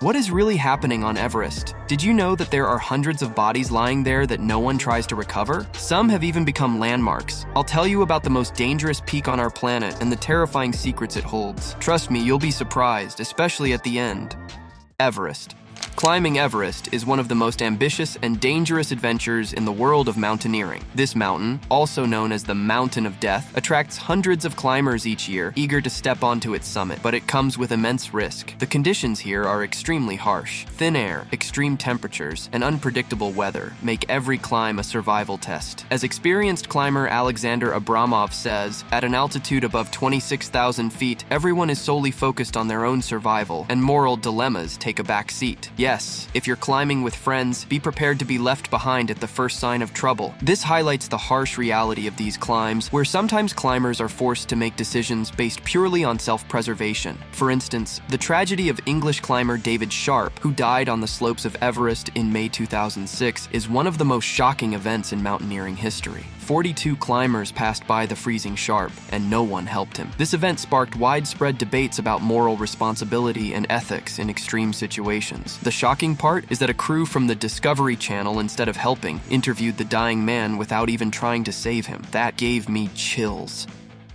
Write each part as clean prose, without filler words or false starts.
What is really happening on Everest? Did you know that there are hundreds of bodies lying there that no one tries to recover? Some have even become landmarks. I'll tell you about the most dangerous peak on our planet and the terrifying secrets it holds. Trust me, you'll be surprised, especially at the end. Everest. Climbing Everest is one of the most ambitious and dangerous adventures in the world of mountaineering. This mountain, also known as the Mountain of Death, attracts hundreds of climbers each year, eager to step onto its summit, but it comes with immense risk. The conditions here are extremely harsh. Thin air, extreme temperatures, and unpredictable weather make every climb a survival test. As experienced climber Alexander Abramov says, at an altitude above 26,000 feet, everyone is solely focused on their own survival, and moral dilemmas take a back seat. Yes, if you're climbing with friends, be prepared to be left behind at the first sign of trouble. This highlights the harsh reality of these climbs, where sometimes climbers are forced to make decisions based purely on self-preservation. For instance, the tragedy of English climber David Sharp, who died on the slopes of Everest in May 2006, is one of the most shocking events in mountaineering history. 42 climbers passed by the freezing Sharp, and no one helped him. This event sparked widespread debates about moral responsibility and ethics in extreme situations. The shocking part is that a crew from the Discovery Channel, instead of helping, interviewed the dying man without even trying to save him. That gave me chills.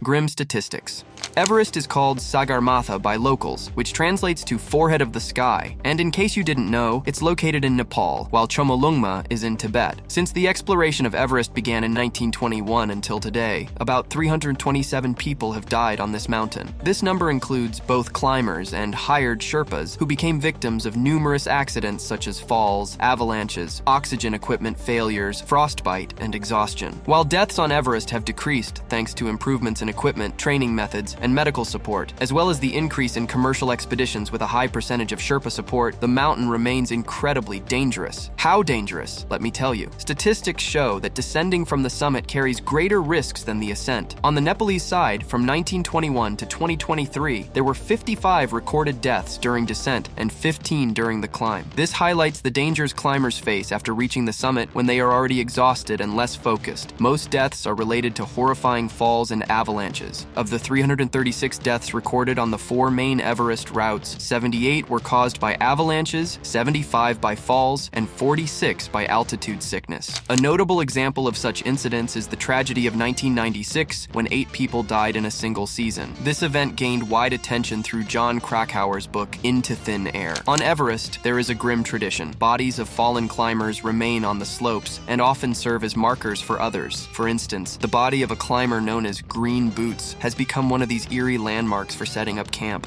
Grim statistics. Everest is called Sagarmatha by locals, which translates to forehead of the sky, and in case you didn't know, it's located in Nepal, while Chomolungma is in Tibet. Since the exploration of Everest began in 1921 until today, about 327 people have died on this mountain. This number includes both climbers and hired Sherpas who became victims of numerous accidents such as falls, avalanches, oxygen equipment failures, frostbite, and exhaustion. While deaths on Everest have decreased thanks to improvements in equipment, training methods, and medical support, as well as the increase in commercial expeditions with a high percentage of Sherpa support, the mountain remains incredibly dangerous. How dangerous? Let me tell you. Statistics show that descending from the summit carries greater risks than the ascent. On the Nepalese side, from 1921 to 2023, there were 55 recorded deaths during descent and 15 during the climb. This highlights the dangers climbers face after reaching the summit when they are already exhausted and less focused. Most deaths are related to horrifying falls and avalanches. Of the 336 deaths recorded on the 4 main Everest routes, 78 were caused by avalanches, 75 by falls, and 46 by altitude sickness. A notable example of such incidents is the tragedy of 1996, when 8 people died in a single season. This event gained wide attention through John Krakauer's book, Into Thin Air. On Everest, there is a grim tradition. Bodies of fallen climbers remain on the slopes and often serve as markers for others. For instance, the body of a climber known as Green Boots has become one of these eerie landmarks for setting up camp.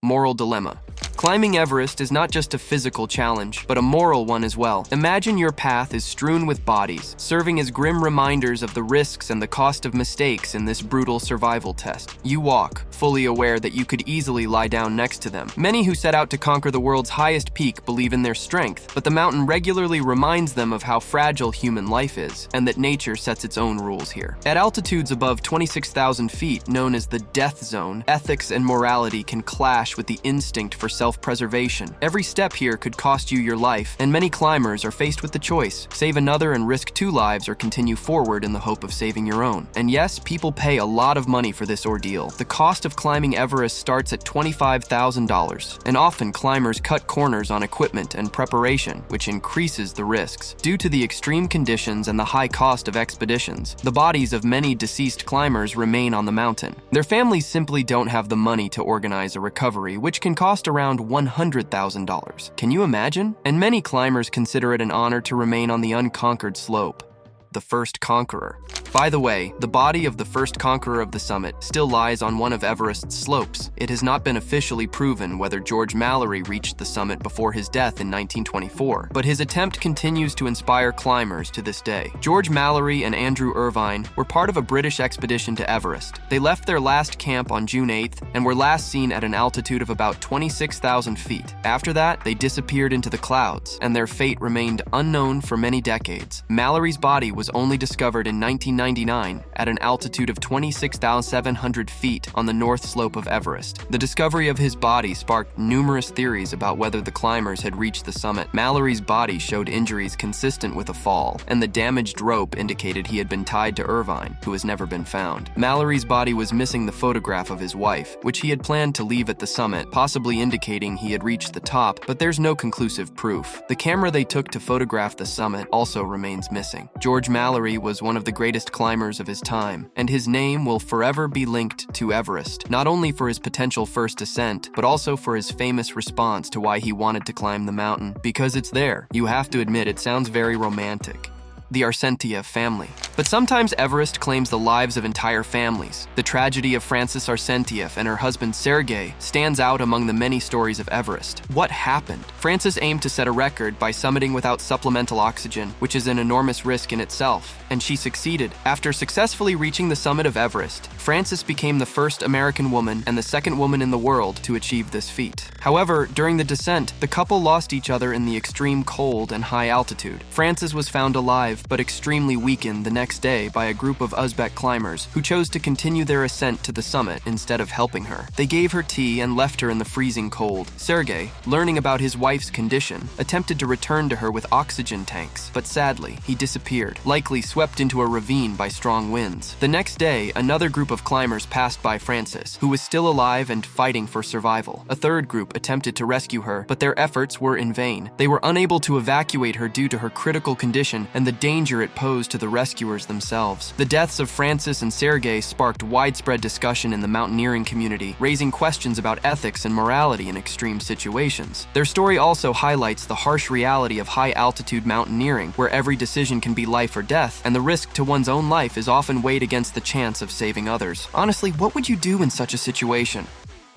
Moral dilemma. Climbing Everest is not just a physical challenge, but a moral one as well. Imagine your path is strewn with bodies, serving as grim reminders of the risks and the cost of mistakes in this brutal survival test. You walk, fully aware that you could easily lie down next to them. Many who set out to conquer the world's highest peak believe in their strength, but the mountain regularly reminds them of how fragile human life is, and that nature sets its own rules here. At altitudes above 26,000 feet, known as the death zone, ethics and morality can clash with the instinct for self-preservation. Every step here could cost you your life, and many climbers are faced with the choice: save another and risk 2 lives, or continue forward in the hope of saving your own. And yes, people pay a lot of money for this ordeal. The cost of climbing Everest starts at $25,000, and often climbers cut corners on equipment and preparation, which increases the risks. Due to the extreme conditions and the high cost of expeditions, the bodies of many deceased climbers remain on the mountain. Their families simply don't have the money to organize a recovery, which can cost around $100,000. Can you imagine? And many climbers consider it an honor to remain on the unconquered slope. The First Conqueror. By the way, the body of the first conqueror of the summit still lies on one of Everest's slopes. It has not been officially proven whether George Mallory reached the summit before his death in 1924, but his attempt continues to inspire climbers to this day. George Mallory and Andrew Irvine were part of a British expedition to Everest. They left their last camp on June 8th and were last seen at an altitude of about 26,000 feet. After that, they disappeared into the clouds, and their fate remained unknown for many decades. Mallory's body was only discovered in 1990 1999 at an altitude of 26,700 feet on the north slope of Everest. The discovery of his body sparked numerous theories about whether the climbers had reached the summit. Mallory's body showed injuries consistent with a fall, and the damaged rope indicated he had been tied to Irvine, who has never been found. Mallory's body was missing the photograph of his wife, which he had planned to leave at the summit, possibly indicating he had reached the top, but there's no conclusive proof. The camera they took to photograph the summit also remains missing. George Mallory was one of the greatest climbers of his time, and his name will forever be linked to Everest, not only for his potential first ascent, but also for his famous response to why he wanted to climb the mountain. Because it's there. You have to admit, it sounds very romantic. The Arsentiev family. But sometimes Everest claims the lives of entire families. The tragedy of Frances Arsentiev and her husband Sergei stands out among the many stories of Everest. What happened? Frances aimed to set a record by summiting without supplemental oxygen, which is an enormous risk in itself, and she succeeded. After successfully reaching the summit of Everest, Frances became the first American woman and the second woman in the world to achieve this feat. However, during the descent, the couple lost each other in the extreme cold and high altitude. Frances was found alive, but extremely weakened the next day by a group of Uzbek climbers who chose to continue their ascent to the summit instead of helping her. They gave her tea and left her in the freezing cold. Sergei, learning about his wife's condition, attempted to return to her with oxygen tanks, but sadly, he disappeared, likely swept into a ravine by strong winds. The next day, another group of climbers passed by Frances, who was still alive and fighting for survival. A third group attempted to rescue her, but their efforts were in vain. They were unable to evacuate her due to her critical condition and the danger it posed to the rescuers themselves. The deaths of Frances and Sergei sparked widespread discussion in the mountaineering community, raising questions about ethics and morality in extreme situations. Their story also highlights the harsh reality of high-altitude mountaineering, where every decision can be life or death, and the risk to one's own life is often weighed against the chance of saving others. Honestly, what would you do in such a situation?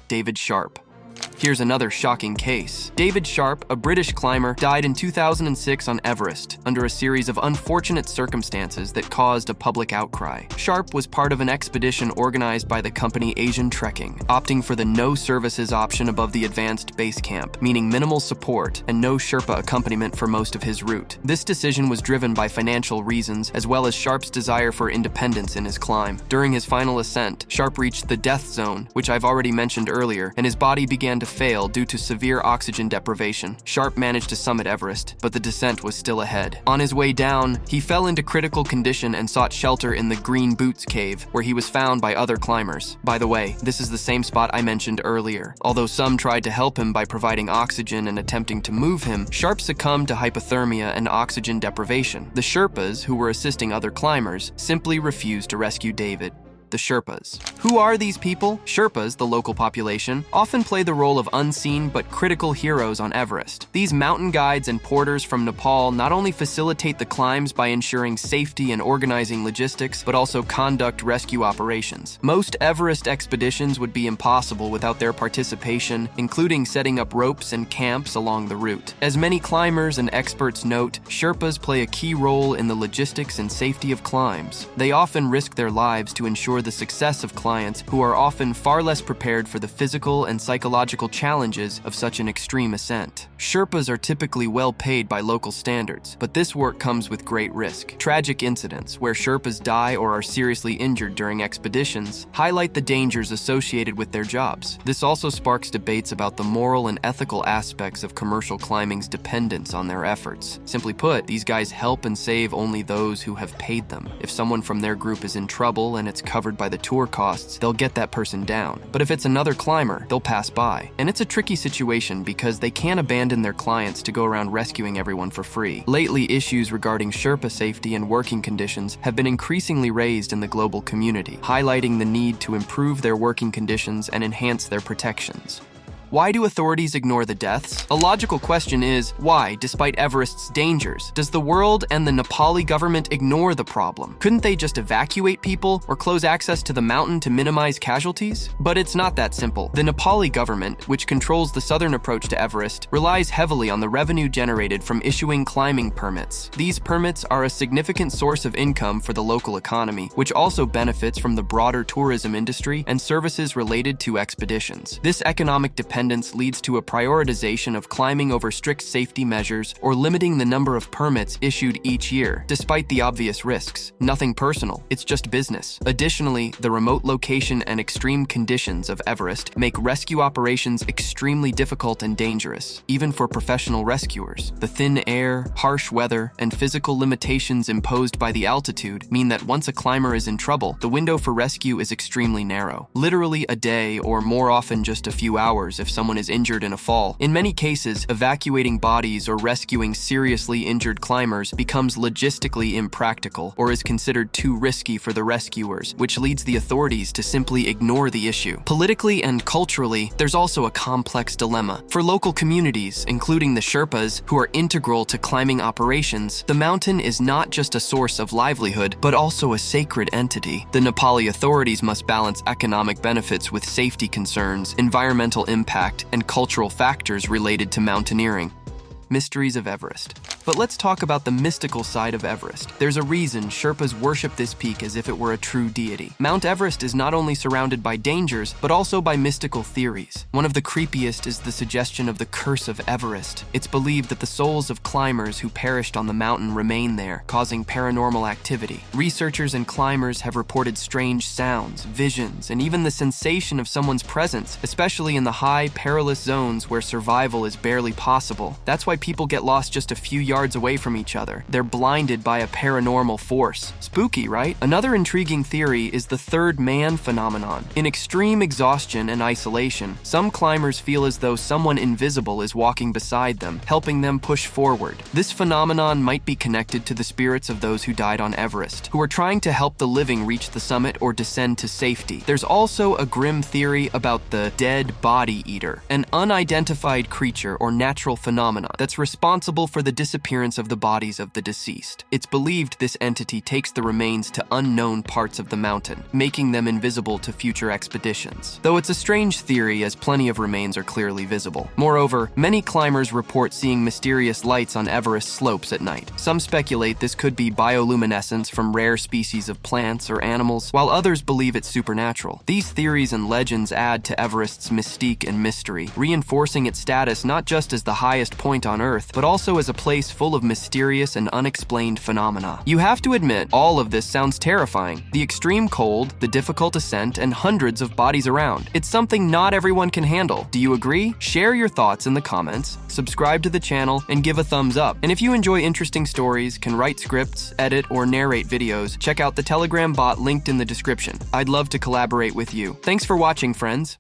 David Sharp. Here's another shocking case. David Sharp, a British climber, died in 2006 on Everest under a series of unfortunate circumstances that caused a public outcry. Sharp was part of an expedition organized by the company Asian Trekking, opting for the no services option above the advanced base camp, meaning minimal support and no Sherpa accompaniment for most of his route. This decision was driven by financial reasons, as well as Sharp's desire for independence in his climb. During his final ascent, Sharp reached the death zone, which I've already mentioned earlier, and his body began to fail due to severe oxygen deprivation. Sharp managed to summit Everest, but the descent was still ahead. On his way down, he fell into critical condition and sought shelter in the Green Boots Cave, where he was found by other climbers. By the way, this is the same spot I mentioned earlier. Although some tried to help him by providing oxygen and attempting to move him, Sharp succumbed to hypothermia and oxygen deprivation. The Sherpas, who were assisting other climbers, simply refused to rescue David. The Sherpas. Who are these people? Sherpas, the local population, often play the role of unseen but critical heroes on Everest. These mountain guides and porters from Nepal not only facilitate the climbs by ensuring safety and organizing logistics, but also conduct rescue operations. Most Everest expeditions would be impossible without their participation, including setting up ropes and camps along the route. As many climbers and experts note, Sherpas play a key role in the logistics and safety of climbs. They often risk their lives to ensure the success of clients who are often far less prepared for the physical and psychological challenges of such an extreme ascent. Sherpas are typically well paid by local standards, but this work comes with great risk. Tragic incidents where Sherpas die or are seriously injured during expeditions highlight the dangers associated with their jobs. This also sparks debates about the moral and ethical aspects of commercial climbing's dependence on their efforts. Simply put, these guys help and save only those who have paid them. If someone from their group is in trouble and it's covered by the tour costs, they'll get that person down. But if it's another climber, they'll pass by. And it's a tricky situation because they can't abandon their clients to go around rescuing everyone for free. Lately, issues regarding Sherpa safety and working conditions have been increasingly raised in the global community, highlighting the need to improve their working conditions and enhance their protections. Why do authorities ignore the deaths? A logical question is, why, despite Everest's dangers, does the world and the Nepali government ignore the problem? Couldn't they just evacuate people or close access to the mountain to minimize casualties? But it's not that simple. The Nepali government, which controls the southern approach to Everest, relies heavily on the revenue generated from issuing climbing permits. These permits are a significant source of income for the local economy, which also benefits from the broader tourism industry and services related to expeditions. This economic dependence independence leads to a prioritization of climbing over strict safety measures or limiting the number of permits issued each year, despite the obvious risks. Nothing personal, it's just business. Additionally, the remote location and extreme conditions of Everest make rescue operations extremely difficult and dangerous, even for professional rescuers. The thin air, harsh weather, and physical limitations imposed by the altitude mean that once a climber is in trouble, the window for rescue is extremely narrow. Literally a day, or more often just a few hours if someone is injured in a fall. In many cases, evacuating bodies or rescuing seriously injured climbers becomes logistically impractical or is considered too risky for the rescuers, which leads the authorities to simply ignore the issue. Politically and culturally, there's also a complex dilemma. For local communities, including the Sherpas, who are integral to climbing operations, the mountain is not just a source of livelihood, but also a sacred entity. The Nepali authorities must balance economic benefits with safety concerns, environmental impact, and cultural factors related to mountaineering. Mysteries of Everest. But let's talk about the mystical side of Everest. There's a reason Sherpas worship this peak as if it were a true deity. Mount Everest is not only surrounded by dangers, but also by mystical theories. One of the creepiest is the suggestion of the curse of Everest. It's believed that the souls of climbers who perished on the mountain remain there, causing paranormal activity. Researchers and climbers have reported strange sounds, visions, and even the sensation of someone's presence, especially in the high, perilous zones where survival is barely possible. That's why people get lost just a few yards away from each other. They're blinded by a paranormal force. Spooky, right? Another intriguing theory is the third man phenomenon. In extreme exhaustion and isolation, some climbers feel as though someone invisible is walking beside them, helping them push forward. This phenomenon might be connected to the spirits of those who died on Everest, who are trying to help the living reach the summit or descend to safety. There's also a grim theory about the dead body eater, an unidentified creature or natural phenomenon that's responsible for the disappearance of the bodies of the deceased. It's believed this entity takes the remains to unknown parts of the mountain, making them invisible to future expeditions. Though it's a strange theory, as plenty of remains are clearly visible. Moreover, many climbers report seeing mysterious lights on Everest slopes at night. Some speculate this could be bioluminescence from rare species of plants or animals, while others believe it's supernatural. These theories and legends add to Everest's mystique and mystery, reinforcing its status not just as the highest point on Earth, but also as a place full of mysterious and unexplained phenomena. You have to admit, all of this sounds terrifying. The extreme cold, the difficult ascent, and hundreds of bodies around. It's something not everyone can handle. Do you agree? Share your thoughts in the comments, subscribe to the channel, and give a thumbs up. And if you enjoy interesting stories, can write scripts, edit, or narrate videos, check out the Telegram bot linked in the description. I'd love to collaborate with you. Thanks for watching, friends.